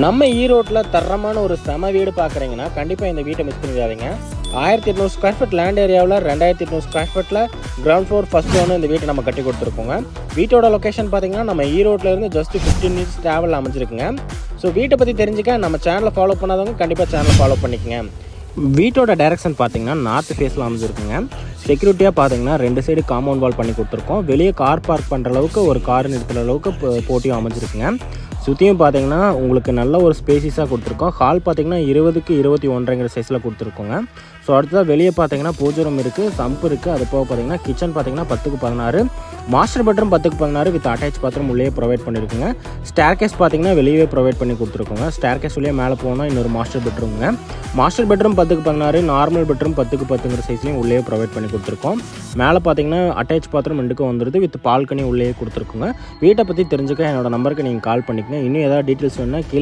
நம்ம ஈரோட்டில் தரமான ஒரு செம வீடு பார்க்குறீங்கன்னா கண்டிப்பாக இந்த வீட்டை மிஸ் பண்ணிடாதீங்க. 1800 ஸ்கொயர் ஃபீட் லேண்ட் ஏரியாவில் 2800 ஸ்கொயர் ஃபீட்டில் கிரவுண்ட் ஃப்ளோர் ஃபஸ்ட் ஒன்று இந்த வீட்டை நம்ம கட்டி கொடுத்துருக்கோங்க. வீட்டோட லொக்கேஷன் பார்த்தீங்கன்னா நம்ம ஈரோட்டிலேருந்து ஜஸ்ட் 15 மினிட்ஸ் ட்ராவல் அமைஞ்சிருக்குங்க. ஸோ வீட்டை பற்றி தெரிஞ்சுக்க நம்ம சேனலை ஃபாலோ பண்ணாதவங்க கண்டிப்பாக சேனலை ஃபாலோ பண்ணிக்கங்க. வீட்டோட டைரக்ஷன் பார்த்தீங்கன்னா நார்த் ஃபேஸில் அமைஞ்சிருக்குங்க. செக்யூரிட்டியாக பார்த்தீங்கன்னா 2 சைடு காம்பவுண்ட் வால் பண்ணி கொடுத்துருக்கோம். வெளியே கார் பார்க் பண்ணுற அளவுக்கு ஒரு கார் நிறுத்துகிற அளவுக்கு போட்டியும் அமைஞ்சிருக்குங்க. சுற்றியும் பார்த்தீங்கன்னா உங்களுக்கு நல்ல ஒரு ஸ்பேசிஸாக கொடுத்துருக்கோம். ஹால் பார்த்தீங்கன்னா 20க்கு 21.5 சைஸில் கொடுத்துருக்கோங்க. ஸோ அடுத்ததாக வெளியே பார்த்தீங்கன்னா பூஜை ரூம் இருக்குது, சம்ப் இருக்குது. அது போக பார்த்தீங்கன்னா கிச்சன் பார்த்தீங்கன்னா 10க்கு 16, மாஸ்டர் பெட்ரூம் 10க்கு 16 வித் அட்டாச் பாத்ரூம் உள்ளே ப்ரொவைட் பண்ணியிருக்குங்க. ஸ்டேர்கேஸ் பார்த்தீங்கன்னா வெளியே ப்ரொவைட் பண்ணி கொடுத்துருக்கோங்க. ஸ்டேர்கேஸ் உள்ளே மேலே போனால் இன்னொரு மாஸ்டர் பெட்ரூமுங்க. மாஸ்டர் பெட்ரூம் 10க்கு 16, நார்மல் பெட்ரூம் 10க்கு 10 சைஸ்லையும் உள்ளே ப்ரொவைட் பண்ணி கொடுத்துருக்கோம். மேலே பார்த்தீங்கன்னா அட்டாச் பாத்ரூம் 2க்கும் வந்துடுது வித் பால்கனி உள்ளே கொடுத்துருக்குங்க. வீட்டை பற்றி தெரிஞ்சுக்க என்னோட நம்பருக்கு நீங்கள் கால் பண்ணிக்கங்க. இன்னும் ஏதாவது டீட்டெயில்ஸ் வேணுன்னா கீழே